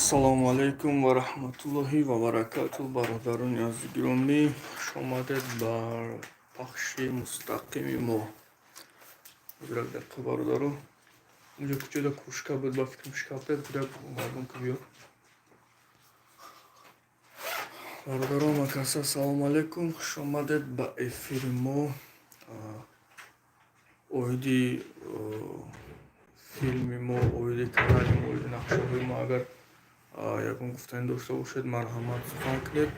Assalomu alaykum va rahmatullohi va barakatuh. Barodaron азизгиромӣ, хушомадед ба пахши мустақими мо. Ҳозирак дақиқа бародаро инҷо куҷода кружка буд, ба фикрам шикафтед кудак мардум ки биёд. Бародаро макаса ассалому алайкум, хушомадед ба эфири мо. Оиди филми мо, оиди канали мо, оиди нақшаҳои мо агар ягон гуфтани дошта бошед, марҳамат сухан кунед.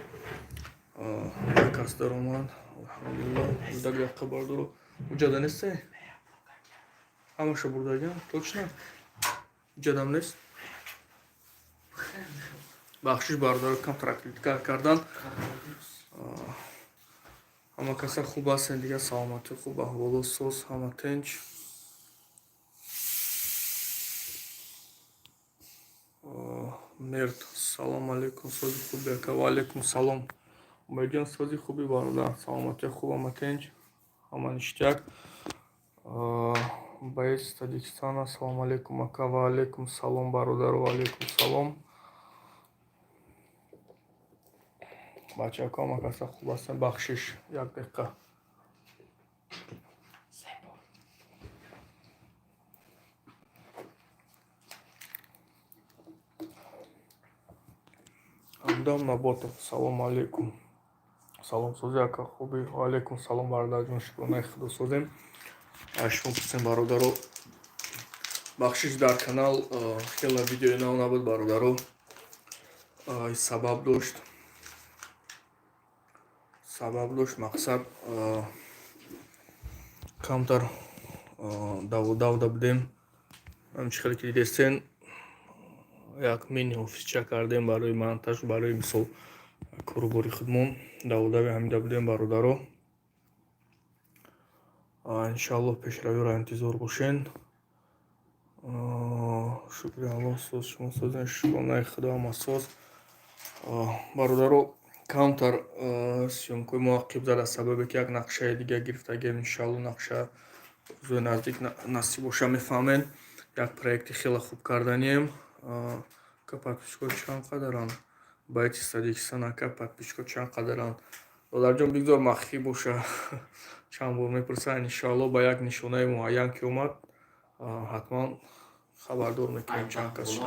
Як аст даромад, алҳамдулиллаҳ. Ҳозидак дақиқа бародаро ҳуҷҷада несте? Ҳамаша бурдагиам? Точно? Ҳуҷҷадам нест? бахшиш бародаро камтар активитка кардан. ҳама каса хуб ҳастен дига, саломатӣ хуб, аҳволо соз, ҳама тинч. Мерд, салом алейкум, сози хуби ака. Ва алейкум салом. Умедҷон сози хуби бародар, саломатӣ хуб, ҳама тинч, ҳама ништяк. Баис Таҷикистон, ассалому алейкум ака. Ва алейкум салом бародар, ва алейкум салом. Бачаҳо ҳама каса хуб ҳастен? Бахшиш як дақиқа. Ҳамдам Наботов, салому алейкум. Салом сози ака хуби? Ва алейкум салом бародарҷон, шукронаи худо созем. Шумо пурсем бародаро. Бахшиш дар канал хела видеои нав набуд бародаро. Сабаб дошт мақсад камтар давда будем. ҳамчи хеле ки дидестен як мини офисча кардем барои монтаж, барои мисол корубори худмон давдави ҳамида будем бародаро. иншоаллоҳ пешравиро интизор бошен. шукри аллоҳ, соз шумо созен, шукронаи худо ҳама соз. бародаро камтар сёмкои муаққиб зада, сабабе ки як нақшаи дига гирифтагем. иншоаллоҳ нақша зӯи наздик насиб боша, мефаҳмен. Як проекти хеле хуб карданием. ка подписчикои чанд қадаранд? Байти Таҷикистон ака подписчикои чанд қадаранд? Додарҷон бигзор махфӣ боша. чанд бор мепурсанд. иншоаллоҳ ба як нишонаи муайян ки омад, ҳатман хабардор мекунем чанд кас шуд.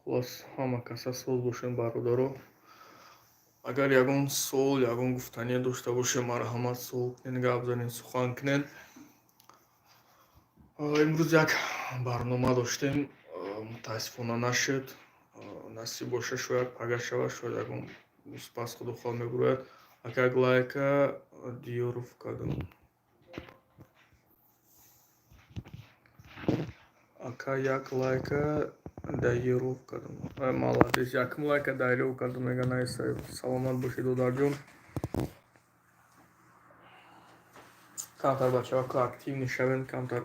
хулос ҳама каса соз бошен бародаро. агар ягон суол, ягон гуфтание дошта боше, марҳамат суол кунед, гап занед, сухан кунед. имрӯз як барнома доштем, мутаассифона нашуд. насиб боша шояд агар шавад, шояд ягон спас худохоҳ мебурояд. ака як лайка диёров кардам. ака як лайка дайёров кардам. Молодец, якм лайка дайёров кардам. мега наиса. Саломат бошед додарҷон. камтар бачаҳо активни шавен, камтар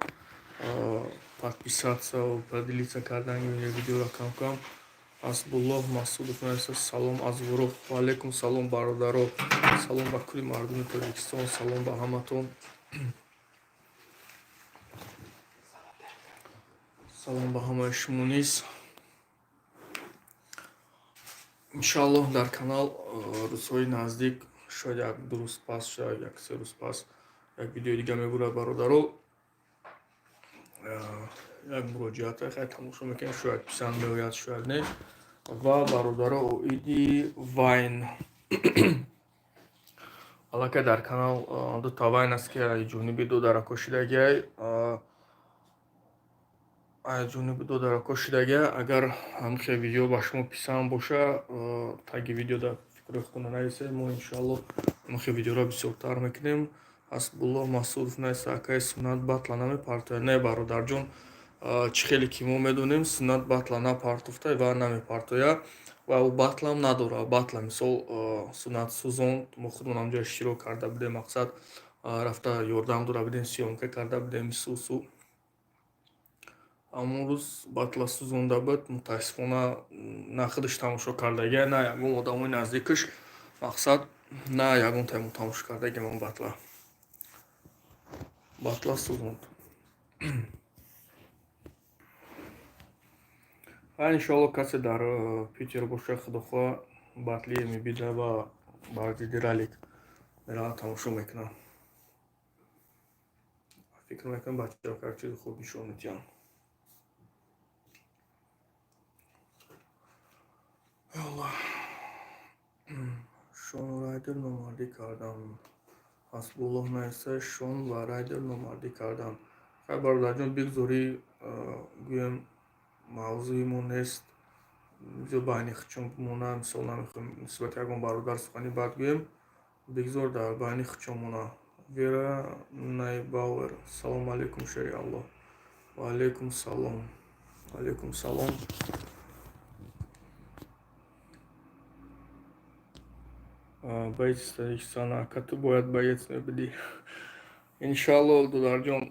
подписаться ва поделиться кардани видеоро кам-кам. Ҳасбуллоҳ Масудов наиса. Салом аз Ворох. Ва алейкум салом бародаро. салом ба кулли мардуми Тоҷикистон, салом ба ҳаматон. салом ба ҳамаи шумо низ. иншоаллоҳ дар канал рӯзҳои наздик, шояд як ду рӯз пас, шояд як се рӯз пас як видеои дига мебурад бародаро. як муроҷиата хай тамошо мекунем, шояд писанд меояд, шояд не. ва бародаро оиди вайн аллакай дар канал дута вайн аст ки ай ҷониби додарако шидагия. агар ҳамихе видео ба шумо писанд боша, таги видеода фикри худона нависед. мо иншоаллоҳ ҳамихе видеоро бисёртар мекунем. ҳасбуллоҳ Масудов наиса. акаи суннат батла намепартояд? Не бародарҷон, чӣ хеле ки мо медонем, суннат батла напартофта ва намепартоя ва ӯ батлам надора. батла мисол суннат сӯзон мо худмон ҳамҷо иштирок карда будем, мақсад рафта ёрдам дора будем, сиёмка карда будем, сӯ амрӯз батла сӯзонда буд. Мутаассифона на худаш тамошо кардагия, на ягон одамои наздикаш. Мақсад на ягон таймо тамошо кардагия ман батла сӯзонд. иншоалло касе дар Питер боша худохоҳ батли мебида ва баъди ралик меравад тамошо мекунам. фикр мекунам бачаҳо кар чизи хуб нишон медиҳанд. шон райдер номардӣ кардам. ҳасбуллоҳ наиса шон ва райдер номардӣ кардам. хай бародарҷон бигзорӣ гӯям мавзӯи мо нест. ҷо байни хучон мона. мисол намехоҳем нисбати ягон бародар сухани бад гӯем. бигзор дар байни хучон мона. вера найбауэр. салому алайкум шери аллоҳ. ва алайкум салом. алайкум салом. боец Таҷикистон ака ту бояд боец мебудӣ. иншоалло додарҷон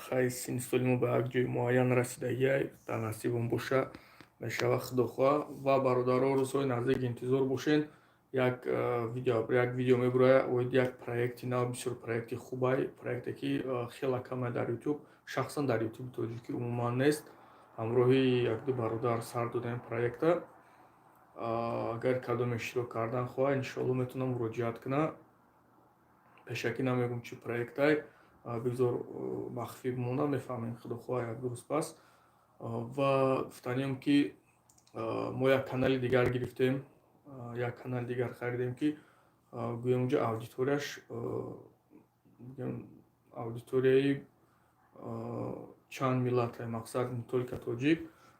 хай синни соли мо ба як ҷои муайян расидагия дар насибон боша мешава худохоҳ. ва бародаро рӯзҳои наздик интизор бошен. як видео мебурая оид як проекти нав бисёр проекти хубай, проекте ки хела каме дар ютуб, шахсан дар ютуби тоҷикӣ умуман нест. ҳамроҳи як-ду бародар сар додаем проекта. агар кадом иштирок кардан хоҳад иншоалло метавонам муроҷиат кунам. пешакӣ намегӯм чӣ проектай, бигзор махфӣ бимонад, мефаҳмем худохоҳ як рӯз пас. ва гуфтанем ки мо як канали дигар гирифтем, як канали дигар харидем ки гӯям уҷо аудиторияш аудиторияи чанд миллате, мақсад не только тоҷик,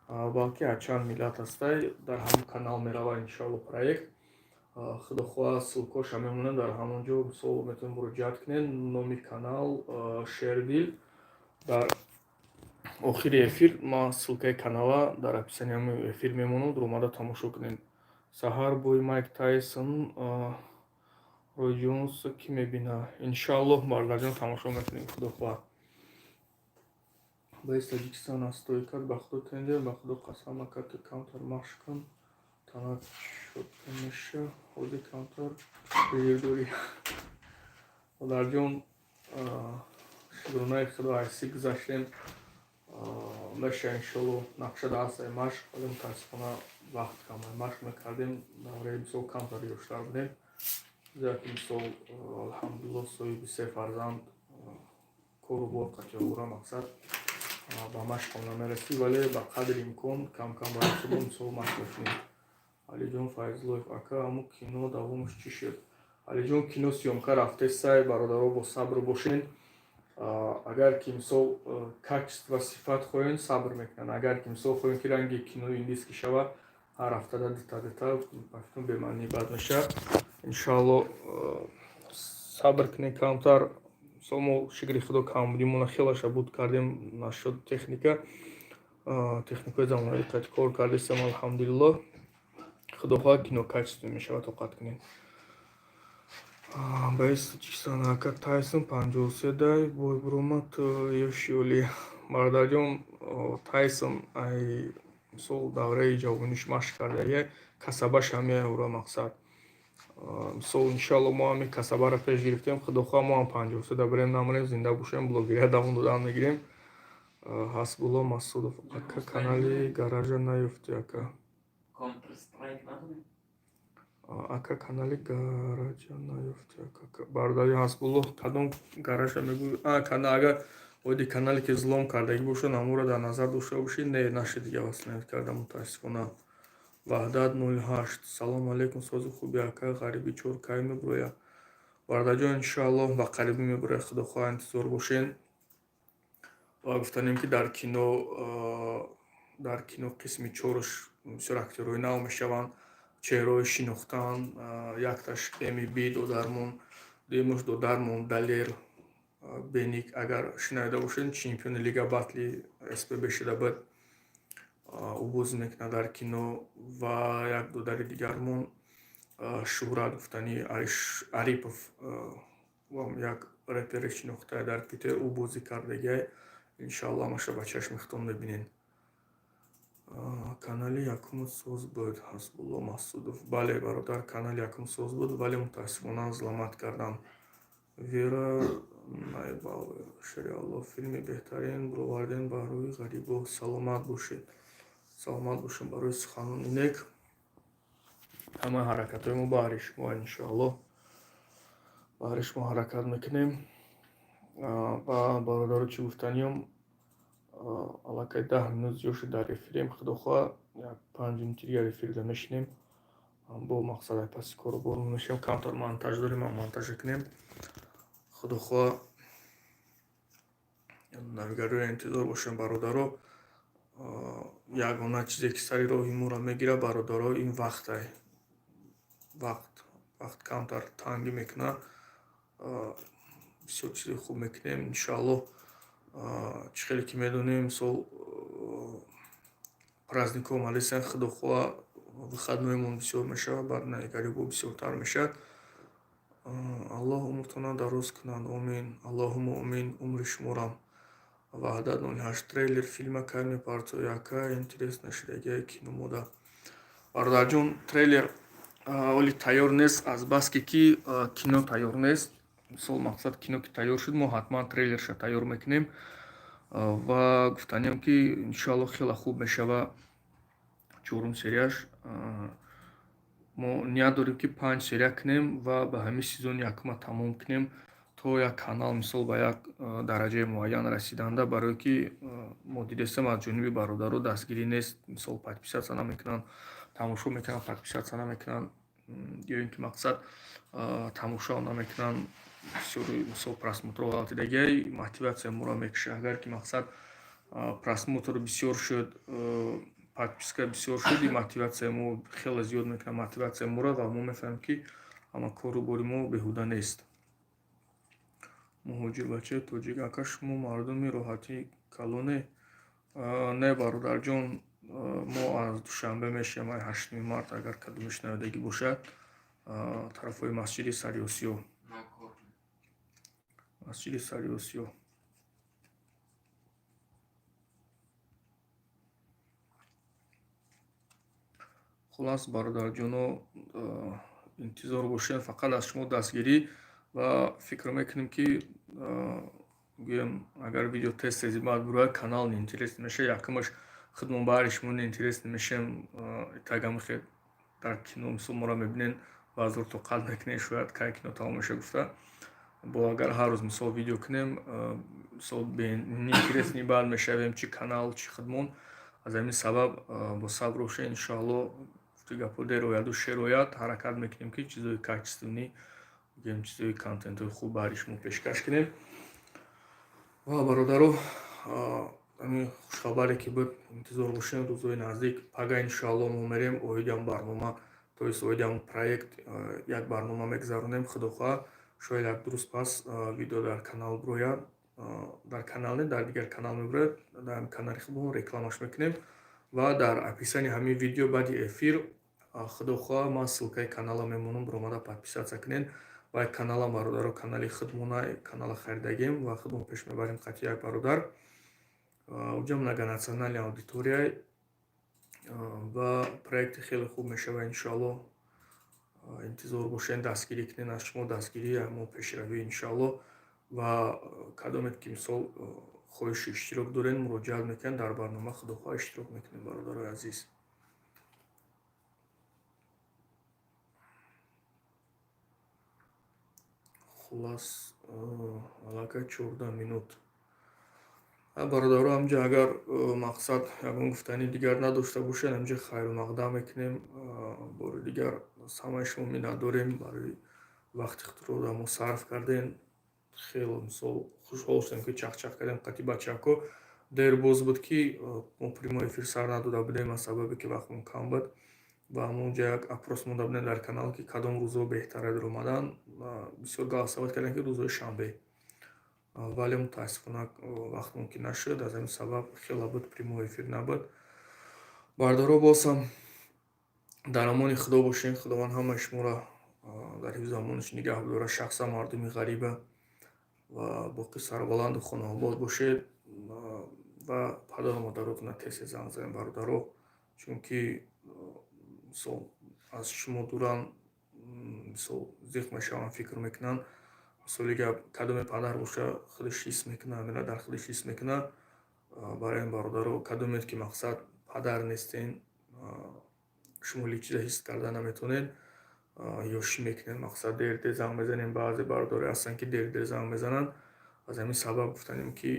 балки аз чанд миллат ҳастай. дар ҳамон канал меравад иншоалло проект. худохоҳ ссилкаша мемонад дар ҳамон ҷо. мисол метавонед муроҷиат кунед. номи канал шердил. дар охири эфир ман ссилкаи канала дар описанияи эфир мемонад. омада тамошо кунед. саҳар бӯи Майк Тайсон, Рой Ҷонс ки мебина. иншоалло бародарҷон тамошо мекунем худохоҳ. боец Таҷикистон аз стойкат ба худо тендер, ба худо қасам ака ки камтар машқ кун. танак шодка меша. ҳози камтар бирдорӣ. бародарҷон шукронаи худо айсӣ гузаштем. меша иншоалло нақша даҳастаи машқ. вале мутаассифона вақт камай машқ мекардем. давраи мисол камтар ёштар будем. яки мисол алҳамдулиллоҳ соҳиби 3 фарзанд кору бор қатиёбура мақсад ба машқам намерасӣ, вале ба қадри имкон кам-кам ба ҳисобо мисол машқ мекунем. алиҷон Файзуллоев ака аммо кино давомаш чӣ шуд? алиҷон кино сиёмка рафтесай. бародаро бо сабр бошен. агар ки мисол качество сифат хоҳем сабр мекунем. агар ки мисол хоҳем ки ранги кинои индийский шавад ҳар ҳафтада дита бафтон бемаънӣ бад мешавад. иншоалло сабр кунем камтар. мисол мо шукри худо кам будим, мона хела шабуд кардем, нашуд техникаи замонавӣ кор кардем алҳамдулиллоҳ. худохоҳ кино качество мешавад тоқат кунем. боец Таҷикистон ака Тайсон 53 дай бой буромад ёшиёли. бародарҷон Тайсон ай мисол давраи ҷавониш машқ кардагия касабаш ҳам меора мақсад. мисол иншоалло мо ҳами касабаро пеш гирифтем. худохоҳ мо ҳам 53 бирем намонем зинда бошем, блогерия давом додан мегирем. ҳасбуллоҳ Масудов ака канали гаража наёфтӣ ака. ака канали гаража наёфтӣ ака. бародари ҳасбуллоҳ кадом гаража мегӯ? агар оиди канале ки зулом кардагӣ бошад аморо дар назар дошта бошед. не нашидига василат кардам мутаассифона. ваҳдат 08. салому алайкум сози хуби ака. ғариби чоркай мебуроя. бародарҷон иншоалло ба қарибӣ мебуроя. худохоҳ интизор бошен. ва гуфтанем ки дар кино қисми 4 бисёр актёрҳои нав мешаванд. чеҳраҳои шинохтан, якташ эмиби додармон, демуш додармон далер беник. агар шинавида бошед чемпиони лига батли СПБ шуда буд. ӯ бозӣ мекунад дар кино. ва як додари дигармон шӯҳрат гуфтани Арипов як репери шинохтае дар Питер. ӯ бозӣ кардагия иншаллоҳ ҳамаша ба чашми худтон мебинен. Канали якум соз буд Ҳасбулло Масудов. Бале бародар, канали якум соз буд, вале мутаассифона заламат кардам. Вера Шариалло филми беҳтарин бироварден ба рӯи ғарибо. Саломат бошед. Саломат бошем барои суханони нек. ҳама ҳаракатҳои мо баҳри шумо иншоаллоҳ. баҳри шумо ҳаракат мекунем. ба бародару чӣ гуфтаниём аллакай 10 минут зиёд шуд дар эфирем. худохоҳ як 5 минути дигар эфирда мешинем. бо мақсадай паси кору бору мешем. камтар монтаж дорем, монтаж мекунем. худохоҳ навигарои интизор бошем бародаро. ягона чизе ки сари роҳи моро мегира бародаро ин вақтай. вақт камтар тангӣ мекуна. бисёр чизи хуб мекунем иншоаллоҳ. чӣ хеле ки медонем мисол праздникҳо омадасен. худохоҳ выходноимон бисёр мешавад, баъд навигарибо бисёртар мешавад. аллоҳ умртона дароз кунад. омин. аллоҳумма омин. умри шуморам ваҳдат 08 трейлер фильма кайме парто яка интересна шидагия кино мода. бародарҷон, трейлер оли тайёр нест, азбаски ки кино тайёр нест. мисол мақсад кино ки тайёр шуд, мо ҳатман трейлерша тайёр мекунем ва гуфтанием ки иншоаллоҳ хеле хуб мешава 4 серияш. мо ният дорем ки 5 серия кунем ва ба ҳамин сезони якума тамом кунем, то як канал мисол ба як дараҷаи муайян расиданда, барое ки мо дидестем аз ҷониби бародаро дастгирӣ нест. мисол подписатсия намекунанд, тамошо мекунанд, подписатсия намекунанд, ё ин ки мақсад тамошо намекунанд, бисёри мисол просмотро ҳалтидагиай мотиватсия моро мекушад. агар ки мақсад просмотр бисёр шуд, подписка бисёр шуд, мотиватсия мо хеле зиёд мекунад мотиватсия моро ва мо мефаҳмем ки ама кору бори мо беҳуда нест. муҳоҷир бача тоҷик ака, шумо мардуми роҳати калоне? Не бародарҷон, мо аз душанбе мешавем 8 март, агар кадомаш навидагӣ бошад, тарафҳои масҷиди Сариосиё. масҷиди Сариосиё. хулас бародарҷоно, интизор бошем фақат аз шумо дастгирӣ ва фикр мекунем ки гӯем агар видео тез баъд бирояд, канал неинтересный мешавад. якумаш худмон баҳри шумо неинтересный мешавем. тагамихе дар кино мисол моро мебинен баъзор тоқат мекунем, шояд кай кино тамом меша гуфта. бо агар ҳар рӯз мисол видео кунем, мисол неинтересный баъд мешавем, чӣ канал, чӣ худмон. аз ҳамин сабаб бо сабр бошед. иншоаллоҳ гапҳо дерояду шероят ҳаракат мекунем ки чизои качественӣ, гӯем чизои контентҳои хуб баҳри шумо пешкаш кунем. ва бародаро, ҳамин хушхабаре ки буд, интизор бошем рӯзҳои наздик. пага иншоаллоҳ мо мерем оидам барнома, то есть оидам проект, як барнома мегузаронем. худохоҳ шояд як дуруст пас видео дар канал бирояд, дар канал не, дар дигар канал мебирояд, дар канали худмон рекламаш мекунем ва дар описани ҳамин видео баъди эфир худохоҳ ман ссилкаи канала мемонам, биромада подписатсия кунед. ва як каналам бародаро, канали худмона, канала харидагем ва худмон пеш мебарем қати як бародар. уҷа многонациональни аудиторияй ва проекти хеле хуб мешава иншоаллоҳ. интизор бошед, дастгирӣ кунед, аз шумо дастгирӣ, мо пешравӣ иншоаллоҳ. ва кадомет ки мисол хоҳиши иштирок доред, муроҷиат мекунед дар барнома, худохоҳ иштирок мекунед бародарои азиз. хулас аллакай 14 минут. бародаро, ҳамҷа агар мақсад ягон гуфтани дигар надошта бошед, ҳамҷа хайру мақдам мекунем. бори дигар ҳамаи шумо миннат дорем барои вақти худро дар мо сарф кардем. хеле мисол хушҳол шудем ки чахчах кардем қати бачаҳко. дер боз буд ки мо прямой эфир сар надода будем аз сабабе ки вақтмон кам буд. ва ҳамонҷа як апрос монда будем дар канал ки кадом рӯзҳо беҳтара дар омадан. бисёр галасават кардем ки рӯзҳои шанбе, вале мутаассифона вақт мумкин нашуд. аз ҳамин сабаб хеле буд прямой эфир набуд. бародаро, бозам дар амони худо бошем. худованд ҳамаи шуморо дар ҳифзу амониш нигаҳ бидора. шахсан мардуми ғариба ва боқӣ сарбаланду хонаобод бошед. ва падару модаротона тез занг занем бародаро, чунки мисол аз шумо дуран, мисол зиқ мешаванд, фикр мекунанд мисоли гап кадоме падар боша худаш ҳис мекунад, мина дар худаш ҳис мекунад, барои ин бародаро кадомед ки мақсад падар нестен, шумо чиза ҳис карда наметавонед, ё шӣ мекунед мақсад дер занг мезанем. Баъзе бародаре ҳастанд ки дер занг мезананд. аз ҳамин сабаб гуфтанем ки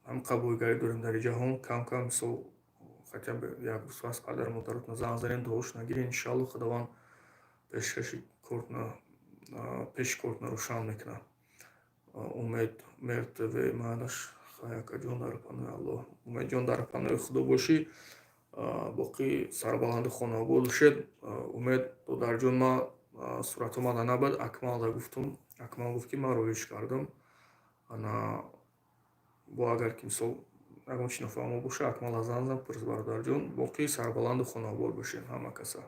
ҳам қабулгари дорем дар ин ҷаҳон, кам кам мисол хотя бы як рӯз аз падару модаротон занг занем, дуош нагирем, иншалло худованд пеши кортна рӯшан мекунад. умед мертве манаш хаяка ҷон дар панои Аллоҳ. умедҷон дар панои худо бошӣ, боқӣ сарбаланду хонобод бошед. умед додарҷон, ма сурат омада набад, акмалда гуфтум, акмал гуфт ки ман роиш кардам, ана бо агар ки мисол ягон чи нафаҳмо боша, акмал аз занг пурс бародарҷон, боқӣ сарбаланду хонобод бошед ҳама каса.